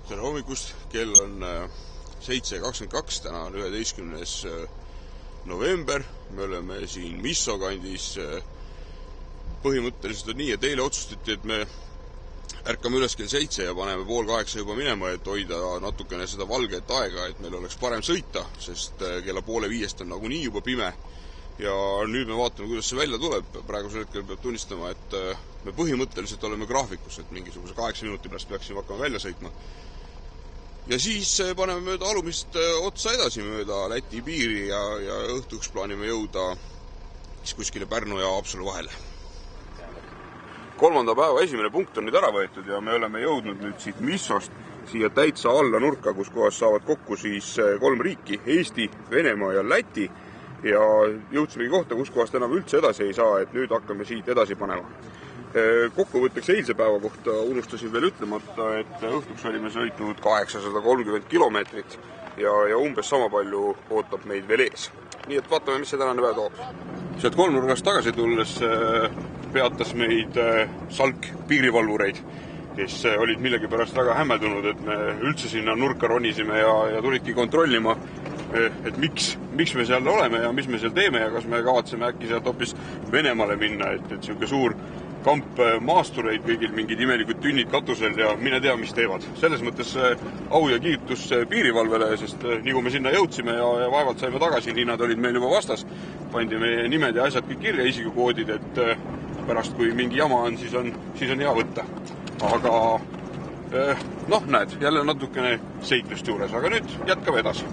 Tere hommikust, kell on 7.22, täna on 11. november, me oleme siin Misso kandis. Põhimõtteliselt on nii, et eile otsustati, et me ärkame üles kell 7 ja paneme 7:30 juba minema, et hoida natukene seda valget aega, et meil oleks parem sõita, sest kella 4:30 on nagunii juba pime. Ja nüüd me vaatame, kuidas see välja tuleb. Praegusel hetkel peab tunnistama, et me põhimõtteliselt oleme graafikus, et mingisuguse 8 minuti pärast peaksime hakkama välja sõitma. Ja siis paneme mööda alumist otsa edasi mööda Läti piiri ja õhtuks plaanime jõuda siis kuskile Pärnu ja Haapsalu vahele. 3. päeva esimene punkt on nüüd ära võetud ja me oleme jõudnud nüüd siit Missost siia täitsa alla nurka, kus kohas saavad kokku siis 3 riiki, Eesti, Venemaa ja Läti. Ja jõudsimegi kohta, kus kohast enam üldse edasi ei saa, et nüüd hakkame siit edasi panema. Kokkuvõtteks eilse päeva kohta unustasin veel ütlemata, et õhtuks olime sõitnud 830 kilomeetrit ja umbes sama palju ootab meid veel ees. Nii et vaatame, mis see tänane päev toob. Sealt kolmnurgast tagasi tulles peatas meid Salk piirivalvureid, kes olid millegi pärast väga hämmeldunud, et me üldse sinna nurka ronisime ja tulidki kontrollima, et miks me seal oleme ja mis me seal teeme ja kas me kavatseme äkki sealt hoopis Venemaale minna, et selline suur kamp maastureid, kõigil mingid imelikud tünnid katusel ja mine tea, mis teevad. Selles mõttes au ja kiitus piirivalvele, sest nii kui me sinna jõudsime ja vaevalt saime tagasi, nii nad olid meil juba vastas. Pandi meie nimed ja asjad kõik kirja, isikukoodid, et pärast kui mingi jama on, siis on hea võtta. Aga näed, jälle natukene seiklust juures, aga nüüd jätkame edasi.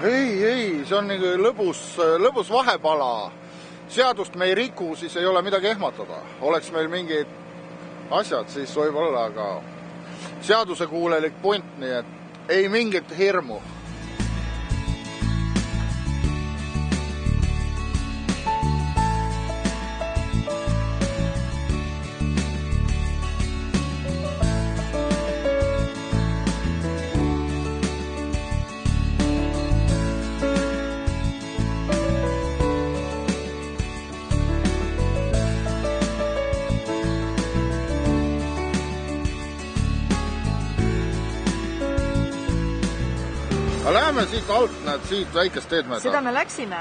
Ei, see on nagu lõbus vahepala. Seadust me ei riku, siis ei ole midagi ehmatada. Oleks meil mingid asjad, siis võib olla, aga seaduse kuulelik punt, nii et ei mingit hirmu. Läheme siit alt, näed, siit väikest teed mööda. Seda me läksime,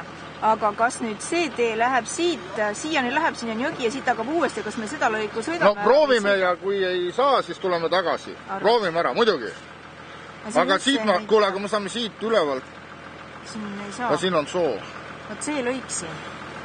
aga kas nüüd see tee läheb siit, siiani läheb, siin on jõgi ja siit hakkab uuesti, kas me seda lõiku sõidame? No proovime ja kui ei saa, siis tuleme tagasi. Proovime ära, muidugi. Aga siit, kuule, aga me saame siit ülevalt. Siin ei saa. Siin on soo. Võt see lõik siin.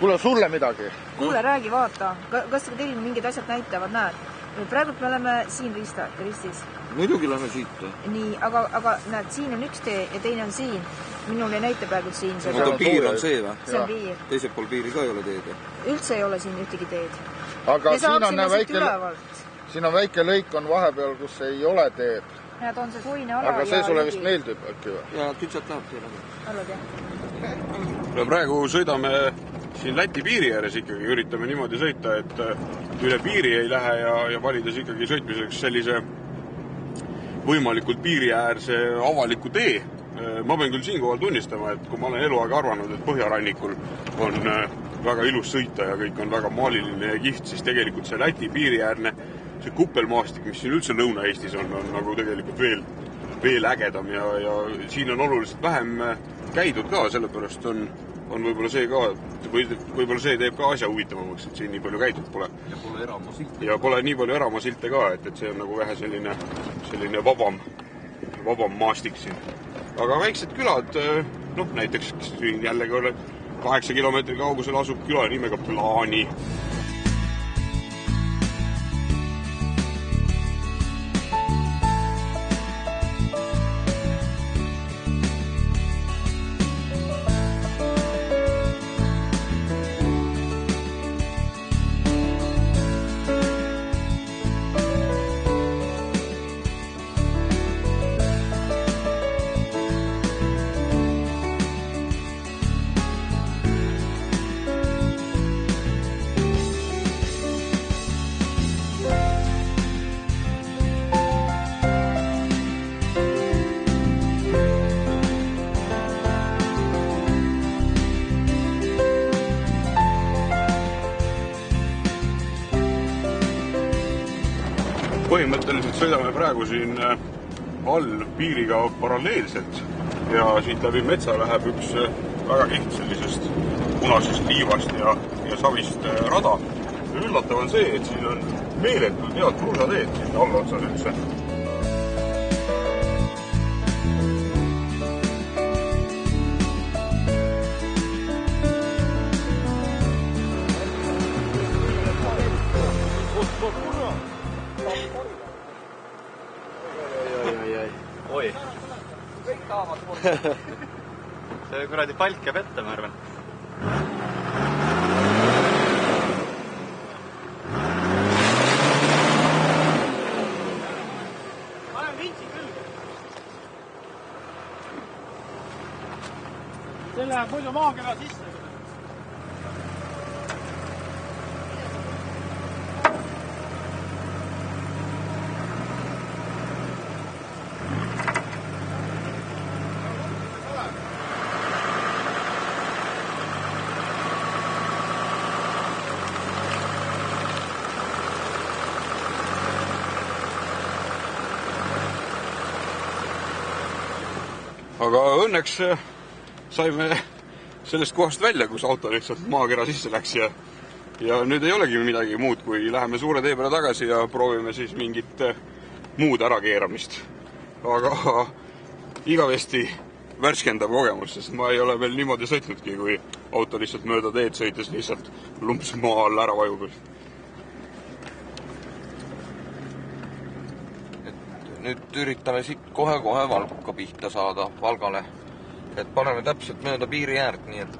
Kuule, sulle midagi. Kuule, räägi, vaata. Kas teil mingid asjad näitavad, näed? Praegult me oleme siin ristis. Muidugi lähme siit. Nii, aga näed, siin on üks tee ja teine on siin. Minul ei näita praegu siin. Oota, piir on see või? See on piir. Teisel pool piiri ka ei ole teed? Üldse ei ole siin ühtegi teed. Aga siin on väike lõik on vahepeal, kus ei ole teed. Näed, on see soine ala. Aga see sulle vist meeldib äkki või? Ja küll sealt läheb teile. Arvad, jah? Praegu sõidame siin Läti piiri ääres ikkagi, üritame niimoodi sõita, et üle piiri ei lähe ja valides ikkagi sõitmiseks sellise võimalikult piiriäärse avaliku tee. Ma pean küll siinkohal tunnistama, et kui ma olen eluaega arvanud, et Põhjarannikul on väga ilus sõita ja kõik on väga maaliline ja kiht, siis tegelikult see Läti piiriäärne, see kuppelmaastik, mis siin üldse Lõuna-Eestis on nagu tegelikult veel ägedam ja siin on oluliselt vähem käidud ka, sellepärast on võib-olla see ka, võib-olla see teeb ka asja huvitavamaks, et siin nii palju käidud pole. Ja pole eramasilte. Ja pole nii palju eramasilte ka, et see on nagu vähe selline vabam maastik siin. Aga väiksed külad, näiteks siin jällegi 8 kilomeetri kaugusel asub küla nimega Plaani. Põhimõtteliselt sõidame praegu siin all piiriga paralleelselt ja siit läbi metsa läheb üks väga kiht sellisest punasest liivast ja savist rada. Üllatav on see, et siin on meeletud head kruusateed siin alla otsas üldse. Oi. See kuradi palk jääb ette, ma arvan. Panen vintsi külge. See läheb muidu maakera sisse. Aga õnneks saime sellest kohast välja, kus auto lihtsalt maakera sisse läks ja nüüd ei olegi midagi muud, kui läheme suure tee peale tagasi ja proovime siis mingit muud ärakeeramist. Aga igavesti värskendav kogemus, sest ma ei ole veel niimoodi sõitnudki, kui auto lihtsalt mööda teed sõites lihtsalt lumps maa all ära vajub. Nüüd üritame siit kohe-kohe Valka pihta saada, Valgale. Et paneme täpselt mööda piiri äärt, nii et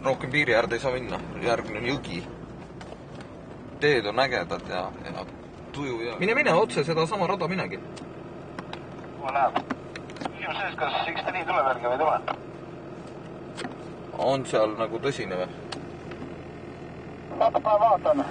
rohkem piiri äärde ei saa minna. Järgmine on jõgi. Teed on ägedad ja tuju ja... Mine, otse seda sama rada minegi. Kuhu läheb? Küsimus sees, kas X4 tuleb järgi või tule? On seal nagu tõsine või? Vaatan.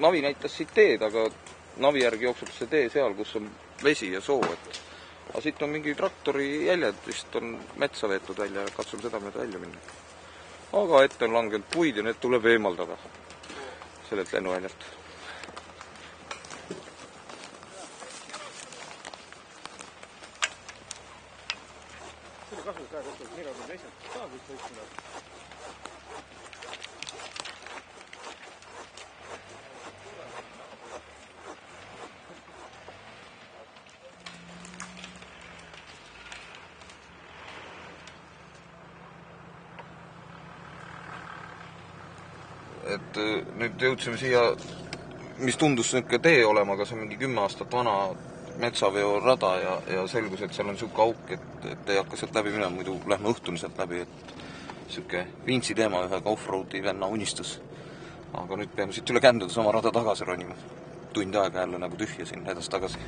Navi näitas siit teed, aga navi järgi jookseb see tee seal, kus on vesi ja soo. Aga siit on mingi traktori jäljed, vist on metsa veetud välja ja katsume seda mööda välja minna. Aga ette on langenud puid ja need tuleb eemaldada sellelt lennuväljalt. Selle kasu käe võttud, mida on teised saadud võiksime. Et nüüd jõudsime siia, mis tundus niisugune tee olema, aga see on mingi 10 aastat vana metsaveo rada ja selgus, et seal on niisugune auk, et ei hakka sealt läbi minema, muidu lähme õhtuni sealt läbi, et niisugune vintsi teema ühe offroadi venna unistus. Aga nüüd peame siit üle känduda sama rada tagasi ronima. Tund aega jälle nagu tühja siin edasi tagasi.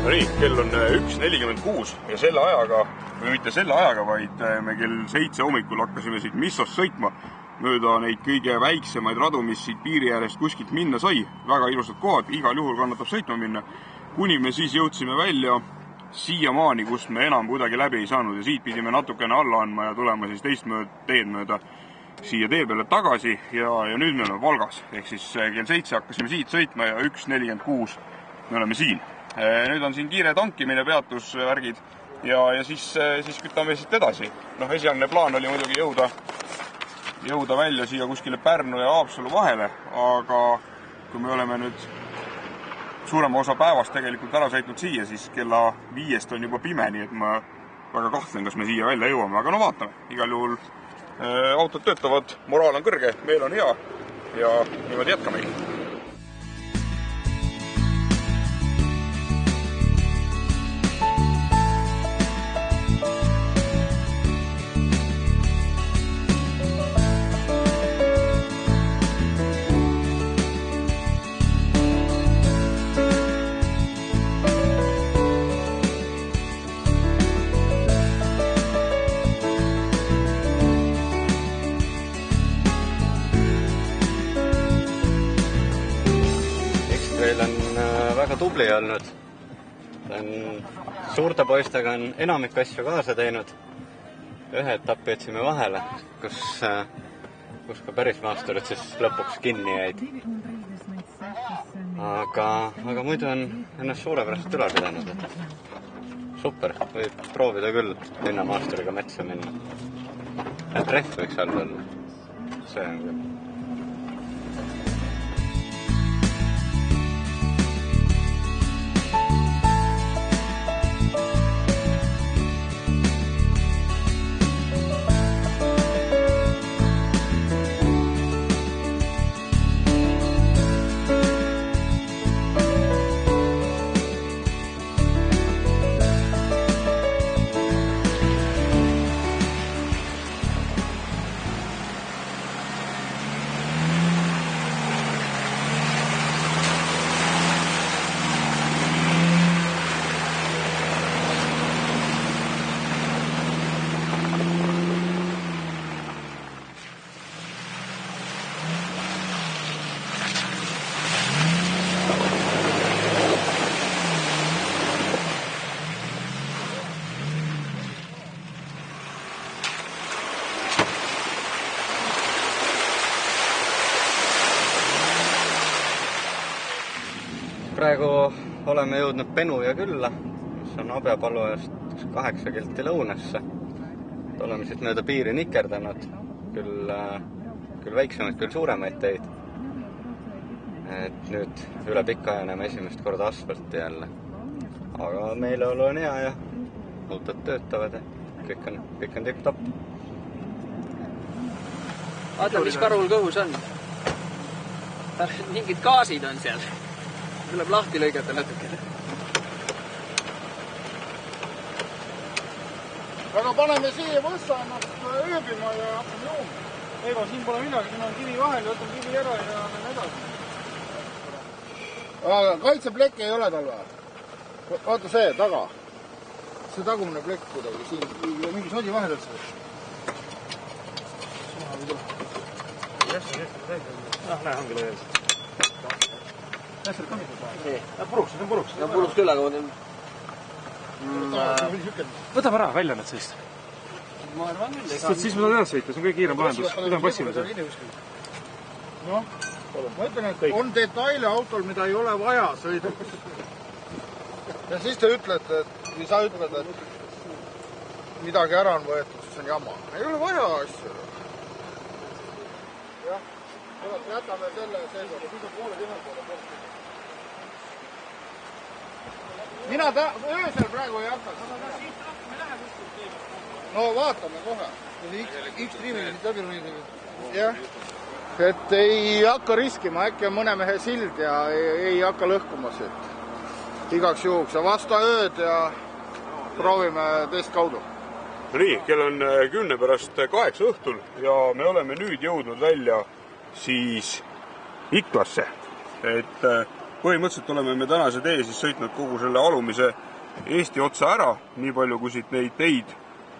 Nii, kell on 1:46 ja selle ajaga, või mitte selle ajaga, vaid me kell 7 hommikul hakkasime siit Missost sõitma mööda neid kõige väiksemaid radu, mis siit piiri äärest kuskilt minna sai. Väga ilusad kohad, igal juhul kannatab sõitma minna. Kuni me siis jõudsime välja siiamaani, kus me enam kuidagi läbi ei saanud ja siit pidime natukene alla andma ja tulema siis teist teed mööda siia tee peale tagasi ja nüüd me oleme Valgas. Ehk siis kell 7 hakkasime siit sõitma ja 1:46 me oleme siin. Nüüd on siin kiire tankimine, peatusvärgid ja siis kütame siit edasi. Noh, esialgne plaan oli muidugi jõuda välja siia kuskile Pärnu ja Haapsalu vahele, aga kui me oleme nüüd suurema osa päevast tegelikult ära sõitnud siia, siis kella 5 on juba pime, nii et ma väga kahtlen, kas me siia välja jõuame, aga no vaatame. Igal juhul autod töötavad, moraal on kõrge, meil on hea ja niimoodi jätkamegi. Väga tubli olnud. Suurte poistega on enamik asju kaasa teinud. Ühe etappi jätsime vahele, kus ka päris maasturid siis lõpuks kinni jäid. Aga muidu on ennast suurepäraselt üle pidanud. Super, võib proovida küll linnamaasturiga metsa minna. Trehv võiks all olla. See on küll. Praegu oleme jõudnud Penuja külla, mis on Abjapalujast 8 kilti lõunasse. Oleme siit mööda piiri nikerdanud, küll väiksemaid, küll suuremaid teid. Et nüüd üle pika aja näeme esimest korda asfalti jälle. Aga meeleolu on hea ja autod töötavad ja kõik on tipp-topp. Vaata, mis karul kõhus on. Mingid gaasid on seal. Tuleb lahti lõigata natukene. Aga paneme siia võssa ennast ööbima ja hakkame jooma. Ega siin pole midagi, siin on kivi vahel, võtame kivi ära ja lähme edasi. Aga kaitseplekki ei ole tal või? Vaata see, taga. See tagumine plekk kuidagi siin. Mingi sodi vahel üldse. Näe, ongi lõies. Puruks, see on puruks. Ja puruks küll, aga Võtame ära, välja nad sellist. ma arvan küll. Siis me saame edasi sõita, see on kõige kiirem lahendus. Nüüd on passime see. Noh, ma ütlen, et on detaile autol, mida ei ole vaja sõiduks. Ja siis te ütlete, või sa ütled, et midagi ära on võetud, siis on jama. Ei ole vaja asju. Jah, jätame selle seekord. Siis on pooled ühe poole. Mina öösel praegu ei hakka. No vaatame kohe. X-triimile siit läbi rõidime. Jah. Et ei hakka riskima, äkki on mõne mehe sild ja ei hakka lõhkuma siit. Igaks juhuks ja vasta ööd ja proovime teist kaudu. Nii, kell on 10 pärast 8 õhtul ja me oleme nüüd jõudnud välja siis Iklasse. Et põhimõtteliselt oleme me tänase tee siis sõitnud kogu selle alumise Eesti otsa ära, nii palju kui siit neid teid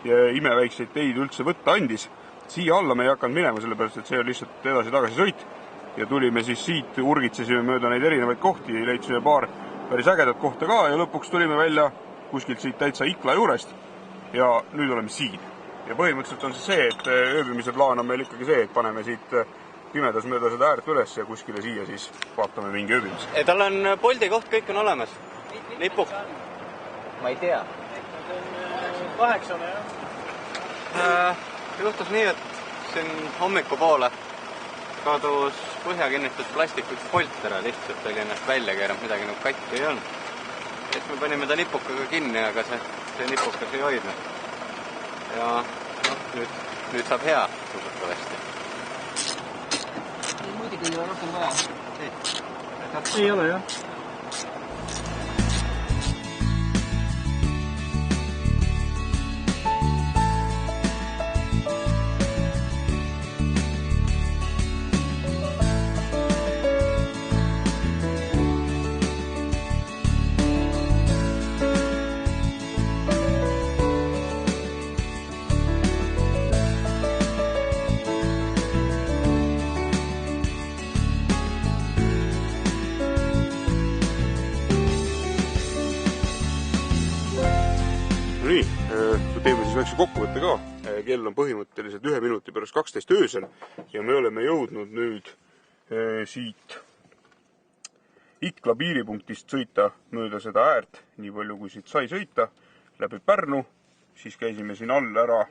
ja imeväikseid teid üldse võtta andis. Siia alla me ei hakanud minema, sellepärast et see on lihtsalt edasi-tagasi sõit. Ja tulime siis siit, urgitsesime mööda neid erinevaid kohti, leidsime paar päris ägedat kohta ka ja lõpuks tulime välja kuskilt siit täitsa Ikla juurest ja nüüd oleme siin. Ja põhimõtteliselt on see, et ööbimise plaan on meil ikkagi see, et paneme siit pimedas mööda seda äärt üles ja kuskile siia siis vaatame mingi ööbimis. Tal on Bolti koht, kõik on olemas. Lipuk. Ma ei tea. 8, jah? Juhtus nii, et siin hommikupoole kadus põhjakinnitud plastikut Bolt ära, lihtsalt oli ennast välja keeranud, midagi nagu katki ei olnud. Siis me panime ta lipukaga kinni, aga see lipukas ei hoidnud. Ja nüüd saab hea, usutavasti. Muidugi ei ole rohkem vaja. Ei ole, jah. Nii, teeme siis väikse kokkuvõtte ka. Kell on põhimõtteliselt 1 minuti pärast 12 öösel ja me oleme jõudnud nüüd siit Ikla piiripunktist sõita mööda seda äärt, nii palju kui siit sai sõita, läbi Pärnu, siis käisime siin all ära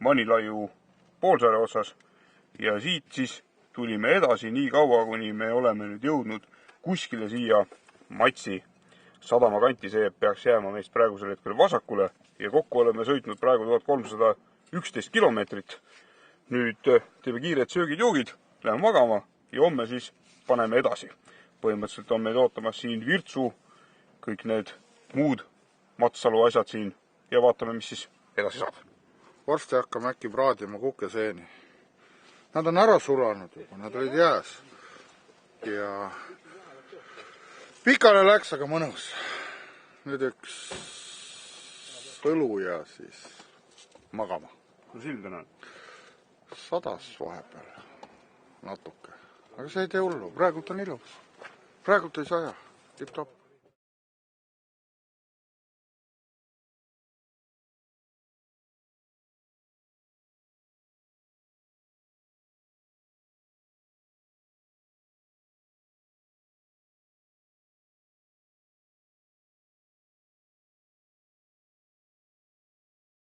Manilaiu poolsaare osas ja siit siis tulime edasi nii kaua, kuni me oleme nüüd jõudnud kuskile siia Matsi sadama kanti, see peaks jääma meist praegusel hetkel vasakule ja kokku oleme sõitnud praegu 1311 kilomeetrit. Nüüd teeme kiired söögid-joogid, läheme magama ja homme siis paneme edasi. Põhimõtteliselt on meid ootamas siin Virtsu, kõik need muud Matsalu asjad siin ja vaatame, mis siis edasi saab. Varsti hakkame äkki praadima kukeseeni. Nad on ära sulanud juba, nad olid jääs. Ja pikale läks, aga mõnus. Nüüd üks õlu ja siis magama. Silm täna. Sadas vahepeal natuke. Aga see ei tee hullu. Praegult on ilus. Praegult ei saja. Tipp-topp.